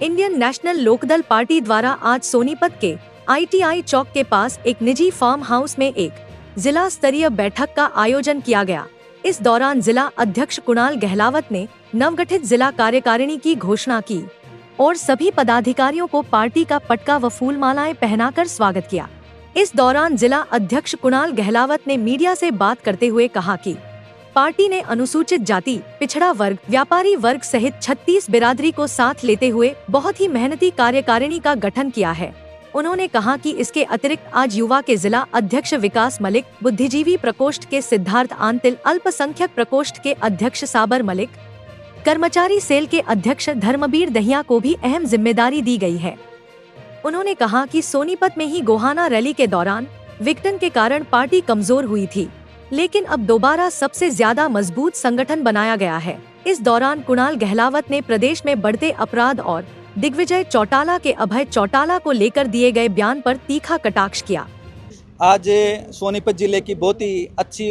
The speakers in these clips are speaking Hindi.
इंडियन नेशनल लोकदल पार्टी द्वारा आज सोनीपत के ITI चौक के पास एक निजी फार्म हाउस में एक जिला स्तरीय बैठक का आयोजन किया गया। इस दौरान जिला अध्यक्ष कुणाल गहलावत ने नवगठित जिला कार्यकारिणी की घोषणा की और सभी पदाधिकारियों को पार्टी का पटका व फूल मालाएं पहनाकर स्वागत किया। इस दौरान जिला अध्यक्ष कुणाल गहलावत ने मीडिया से बात करते हुए कहा कि पार्टी ने अनुसूचित जाति, पिछड़ा वर्ग, व्यापारी वर्ग सहित 36 बिरादरी को साथ लेते हुए बहुत ही मेहनती कार्यकारिणी का गठन किया है। उन्होंने कहा कि इसके अतिरिक्त आज युवा के जिला अध्यक्ष विकास मलिक, बुद्धिजीवी प्रकोष्ठ के सिद्धार्थ आंतिल, अल्पसंख्यक प्रकोष्ठ के अध्यक्ष साबर मलिक, कर्मचारी सेल के अध्यक्ष धर्मबीर दहिया को भी अहम जिम्मेदारी दी गई है। उन्होंने कहा कि सोनीपत में ही गोहाना रैली के दौरान विघटन के कारण पार्टी कमजोर हुई थी, लेकिन अब दोबारा सबसे ज्यादा मजबूत संगठन बनाया गया है। इस दौरान कुणाल गहलावत ने प्रदेश में बढ़ते अपराध और दिग्विजय चौटाला के अभय चौटाला को लेकर दिए गए बयान पर तीखा कटाक्ष किया। आज सोनीपत जिले की बहुत ही अच्छी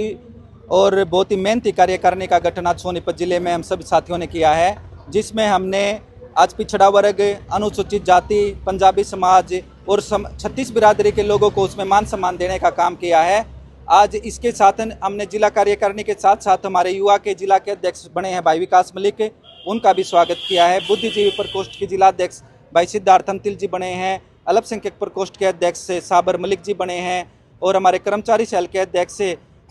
और बहुत ही मेहनती कार्यकारिणी का गठन आज सोनीपत जिले में हम सभी साथियों ने किया है, जिसमें हमने आज पिछड़ा वर्ग, अनुसूचित जाति, पंजाबी समाज और 36 बिरादरी के लोगों को उसमें मान सम्मान देने का काम किया है। आज इसके साथ हमने जिला कार्यकारिणी के साथ साथ हमारे युवा के जिला के अध्यक्ष बने हैं भाई विकास मलिक, उनका भी स्वागत किया है। बुद्धिजीवी प्रकोष्ठ के जिला अध्यक्ष भाई सिद्धार्थ अंतिल जी बने हैं, अल्पसंख्यक प्रकोष्ठ के अध्यक्ष साबर मलिक जी बने हैं और हमारे कर्मचारी सेल के अध्यक्ष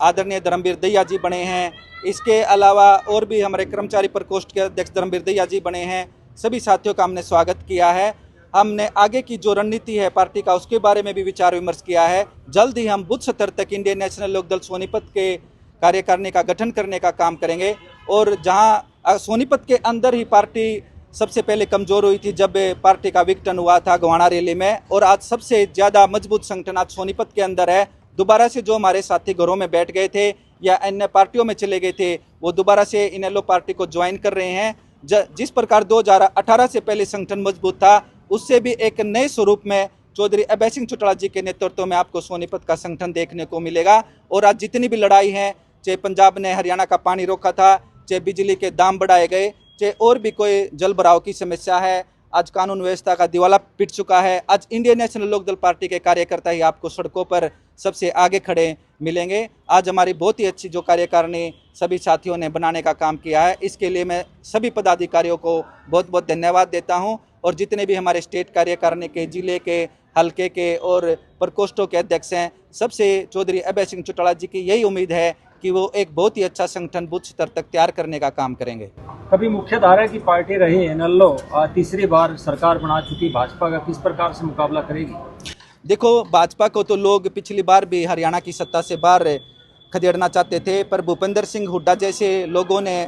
आदरणीय धर्मबीर दहिया जी बने हैं। इसके अलावा और भी हमारे कर्मचारी प्रकोष्ठ के अध्यक्ष धर्मबीर दहिया जी बने हैं। सभी साथियों का हमने स्वागत किया है। हमने आगे की जो रणनीति है पार्टी का, उसके बारे में भी विचार विमर्श किया है। जल्द ही हम बूथ स्तर तक इंडियन नेशनल लोकदल सोनीपत के कार्यकारिणी का गठन करने का काम करेंगे और जहां सोनीपत के अंदर ही पार्टी सबसे पहले कमजोर हुई थी जब पार्टी का विघटन हुआ था गोहाना रैली में, और आज सबसे ज़्यादा मजबूत संगठन आज सोनीपत के अंदर है। दोबारा से जो हमारे साथी घरों में बैठ गए थे या अन्य पार्टियों में चले गए थे, वो दोबारा से इनेलो पार्टी को ज्वाइन कर रहे हैं। जिस प्रकार 2018 से पहले संगठन मजबूत था, उससे भी एक नए स्वरूप में चौधरी अभय सिंह चौटाला जी के नेतृत्व में आपको सोनीपत का संगठन देखने को मिलेगा। और आज जितनी भी लड़ाई है, चाहे पंजाब ने हरियाणा का पानी रोका था, चाहे बिजली के दाम बढ़ाए गए, चाहे और भी कोई जल भराव की समस्या है, आज कानून व्यवस्था का दिवाला पिट चुका है। आज इंडियन नेशनल लोकदल पार्टी के कार्यकर्ता ही आपको सड़कों पर सबसे आगे खड़े मिलेंगे। आज हमारी बहुत ही अच्छी जो कार्यकारिणी सभी साथियों ने बनाने का काम किया है, इसके लिए मैं सभी पदाधिकारियों को बहुत बहुत धन्यवाद देता हूं। और जितने भी हमारे स्टेट कार्यकारिणी के, जिले के, हल्के के और प्रकोष्ठों के अध्यक्ष हैं, सबसे चौधरी अभय सिंह चौटाला जी की यही उम्मीद है कि वो एक बहुत ही अच्छा संगठन बूथ स्तर तक तैयार करने का काम करेंगे। कभी मुख्यधारा की पार्टी रही इनेलो, तीसरी बार सरकार बना चुकी भाजपा का किस प्रकार से मुकाबला करेगी? देखो, भाजपा को तो लोग पिछली बार भी हरियाणा की सत्ता से बाहर खदेड़ना चाहते थे, पर भूपेंद्र सिंह हुड्डा जैसे लोगों ने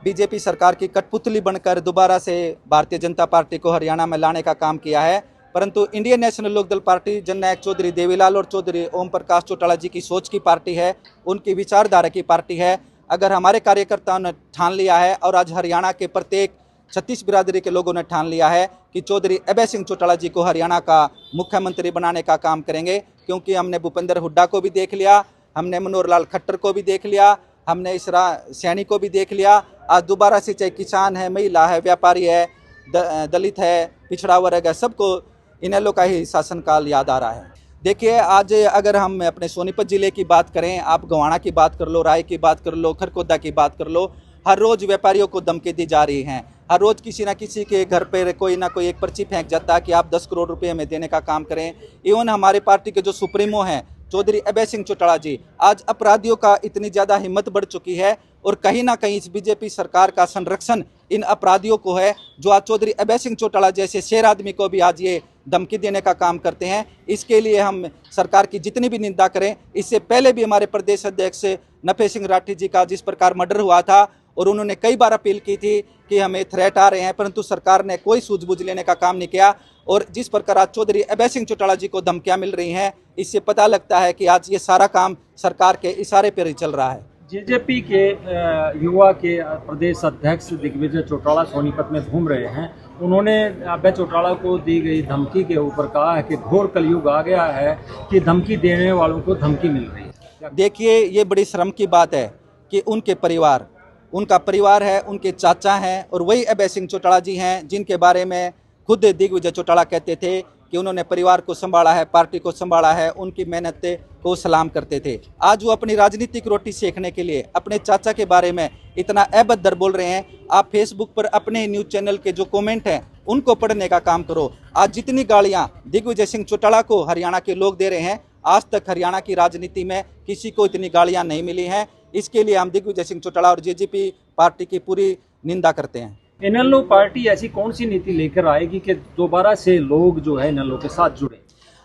बीजेपी सरकार की कठपुतली बनकर दोबारा से भारतीय जनता पार्टी को हरियाणा में लाने का काम किया है। परंतु इंडियन नेशनल लोकदल पार्टी जननायक चौधरी देवीलाल और चौधरी ओम प्रकाश चौटाला जी की सोच की पार्टी है, उनकी विचारधारा की पार्टी है। अगर हमारे कार्यकर्ताओं ने ठान लिया है और आज हरियाणा के प्रत्येक 36 बिरादरी के लोगों ने ठान लिया है कि चौधरी अभय सिंह चौटाला जी को हरियाणा का मुख्यमंत्री बनाने का काम करेंगे, क्योंकि हमने भूपेंद्र हुड्डा को भी देख लिया, हमने मनोहर लाल खट्टर को भी देख लिया, हमने इसरा सैनी को भी देख लिया। आज दोबारा से चाहे किसान है, महिला है, व्यापारी है, दलित है, पिछड़ा वर्ग है, सबको इनेलो का ही शासनकाल याद आ रहा है। देखिए, आज अगर हम अपने सोनीपत जिले की बात करें, आप गोहाना की बात कर लो, राय की बात कर लो, खरकोदा की बात कर लो, हर रोज व्यापारियों को धमकी दी जा रही हैं। हर रोज किसी ना किसी के घर पर कोई ना कोई एक पर्ची फेंक जाता है कि आप 10 करोड़ रुपए हमें देने का काम करें। इवन हमारे पार्टी के जो सुप्रीमो हैं चौधरी अभय सिंह चौटाला जी, आज अपराधियों का इतनी ज़्यादा हिम्मत बढ़ चुकी है और कहीं ना कहीं इस बीजेपी सरकार का संरक्षण इन अपराधियों को है, जो आज चौधरी अभय सिंह चौटाला जैसे शेर आदमी को भी आज ये धमकी देने का काम करते हैं। इसके लिए हम सरकार की जितनी भी निंदा करें, इससे पहले भी हमारे प्रदेश अध्यक्ष नफे सिंह राठी जी का जिस प्रकार मर्डर हुआ था और उन्होंने कई बार अपील की थी कि हमें थ्रेट आ रहे हैं, परंतु सरकार ने कोई सूझबूझ लेने का काम नहीं किया। और जिस प्रकार आज चौधरी अभय सिंह चौटाला जी को धमकियां मिल रही हैं, इससे पता लगता है कि आज ये सारा काम सरकार के इशारे पर ही चल रहा है। जेजेपी के युवा के प्रदेश अध्यक्ष दिग्विजय चौटाला सोनीपत में घूम रहे हैं। उन्होंने अभय चौटाला को दी गई धमकी के ऊपर कहा है कि घोर कलयुग आ गया है कि धमकी देने वालों को धमकी मिल रही है। देखिए, ये बड़ी शर्म की बात है कि उनके उनका परिवार है, उनके चाचा हैं और वही अभय सिंह चौटाला जी हैं जिनके बारे में खुद दिग्विजय चौटाला कहते थे कि उन्होंने परिवार को संभाला है, पार्टी को संभाला है, उनकी मेहनत को सलाम करते थे। आज वो अपनी राजनीतिक रोटी सेकने के लिए अपने चाचा के बारे में इतना अभद्र बोल रहे हैं। आप फेसबुक पर अपने न्यूज़ चैनल के जो कमेंट हैं उनको पढ़ने का काम करो। आज जितनी गालियां दिग्विजय सिंह चौटाला को हरियाणा के लोग दे रहे हैं, आज तक हरियाणा की राजनीति में किसी को इतनी गालियां नहीं मिली हैं। इसके लिए हम दिग्विजय सिंह चौटाला और जेजेपी पार्टी की पूरी निंदा करते हैं। इनेलो पार्टी ऐसी कौन सी नीति लेकर आएगी कि दोबारा से लोग जो है इनेलो के साथ जुड़े?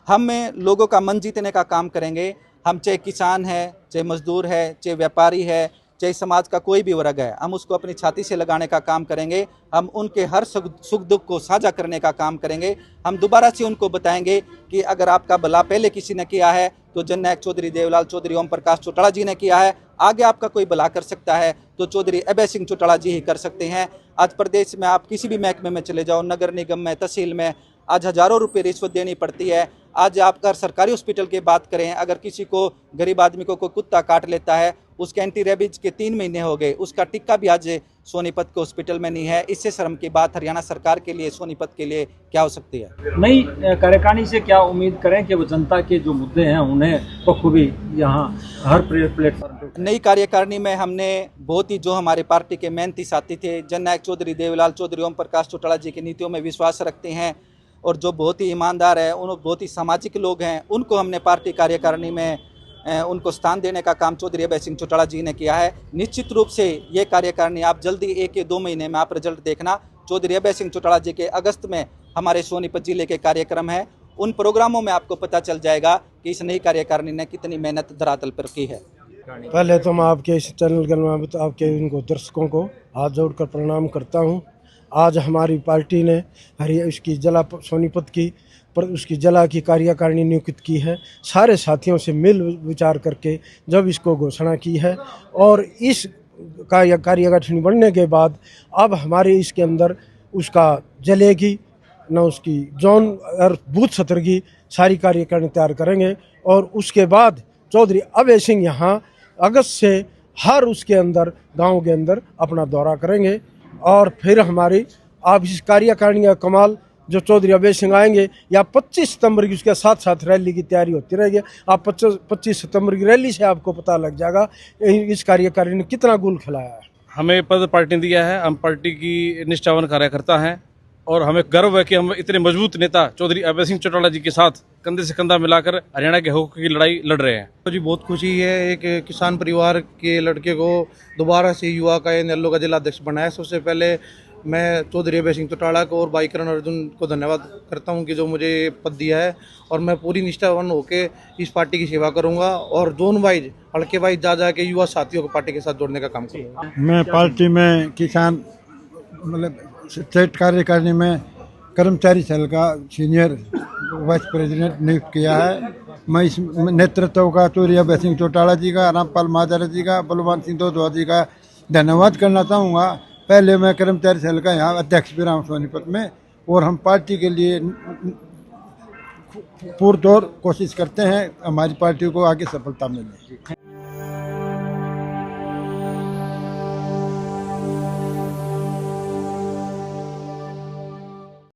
हम लोगों का मन जीतने का काम करेंगे। हम चाहे किसान है, चाहे मजदूर है, चाहे व्यापारी है, चाहे समाज का कोई भी वर्ग है, हम उसको अपनी छाती से लगाने का काम करेंगे। हम उनके हर सुख दुख को साझा करने का काम करेंगे। हम दोबारा से उनको बताएंगे कि अगर आपका भला पहले किसी ने किया है तो जननायक चौधरी देवलाल चौधरी ओम प्रकाश चौटाला जी ने किया है। आगे आपका कोई भला कर सकता है तो चौधरी अभय सिंह चौटाला जी ही कर सकते हैं। आज प्रदेश में आप किसी भी महकमे में चले जाओ, नगर निगम में, तहसील में, आज हज़ारों रुपये रिश्वत देनी पड़ती है। आज आप अगर सरकारी हॉस्पिटल की बात करें, अगर किसी को गरीब आदमी को कोई कुत्ता काट लेता है, उसके एंटी रेबीज के 3 महीने हो गए, उसका टिक्का भी आज सोनीपत के हॉस्पिटल में नहीं है। इससे शर्म की बात हरियाणा सरकार के लिए, सोनीपत के लिए क्या हो सकती है? नई कार्यकारिणी से क्या उम्मीद करें कि वो जनता के जो मुद्दे हैं उन्हें बखूबी यहाँ हर प्लेटफॉर्म पे? नई कार्यकारिणी में हमने बहुत ही जो हमारे पार्टी के मेहनती साथी थे, जननायक चौधरी देवलाल चौधरी ओम प्रकाश चौटाला जी की नीतियों में विश्वास रखते हैं और जो बहुत ही ईमानदार है, उन बहुत ही सामाजिक लोग हैं, उनको हमने पार्टी कार्यकारिणी में उनको स्थान देने का काम चौधरी अभय सिंह चौटाला जी ने किया है। निश्चित रूप से ये कार्यकारिणी आप जल्दी 1 या 2 महीने में आप रिजल्ट देखना। चौधरी अभय सिंह चौटाला जी के अगस्त में हमारे सोनीपत जिले के कार्यक्रम है, उन प्रोग्रामों में आपको पता चल जाएगा कि इस नई कार्यकारिणी ने कितनी मेहनत धरातल पर की है। पहले तो मैं आपके इस चैनल के आपके इनको दर्शकों को हाथ जोड़कर प्रणाम करता हूं। आज हमारी पार्टी ने उसकी जिला सोनीपत की पर उसकी जिला की कार्यकारिणी नियुक्त की है। सारे साथियों से मिल विचार करके जब इसको घोषणा की है और इस कार्यकारिणी बनने के बाद अब हमारे इसके अंदर उसका जिले की न उसकी जोन और बूथ सत्र की सारी कार्यकारिणी तैयार करेंगे और उसके बाद चौधरी अभय सिंह यहाँ अगस्त से हर उसके अंदर गांव के अंदर अपना दौरा करेंगे और फिर हमारी आप इस कार्यकारिणी का कमाल जो चौधरी अभय सिंह आएंगे या 25 सितंबर की उसके साथ साथ रैली की तैयारी होती रहेगी। आप 25 सितंबर की रैली से आपको पता लग जाएगा इस कार्यकारिणी ने कितना गुल खिलाया है। हमें पद पार्टी ने दिया है, हम पार्टी की निष्ठावान कार्यकर्ता हैं और हमें गर्व है कि हम इतने मजबूत नेता चौधरी अभय सिंह चौटाला जी के साथ कंधे से कंधा मिलाकर हरियाणा के हकों की लड़ाई लड़ रहे हैं। मुझे बहुत खुशी है एक किसान परिवार के लड़के को दोबारा से युवा का इनेलो का जिला अध्यक्ष बनाया। सबसे पहले मैं चौधरी अभय सिंह चौटाला को और भाई करण अर्जुन को धन्यवाद करता हूं कि जो मुझे पद दिया है और मैं पूरी निष्ठावान होकर इस पार्टी की सेवा करूंगा और जोन वाइज हल्के वाइज जा के युवा साथियों को पार्टी के साथ जोड़ने का काम करूंगा। मैं पार्टी में किसान मतलब स्टेट कार्यकारिणी में कर्मचारी सेल का सीनियर वाइस प्रेसिडेंट नियुक्त किया है। मैं इस नेतृत्व का चौधरी अभय सिंह चौटाला जी का, रामपाल महाजरा जी का, बलवान सिंह दोदवा जी का धन्यवाद करना चाहूँगा। पहले मैं कर्मचारी सेल का यहाँ अध्यक्ष भी रहा हूँ सोनीपत में और हम पार्टी के लिए पुरजोर कोशिश करते हैं हमारी पार्टी को आगे सफलता मिले।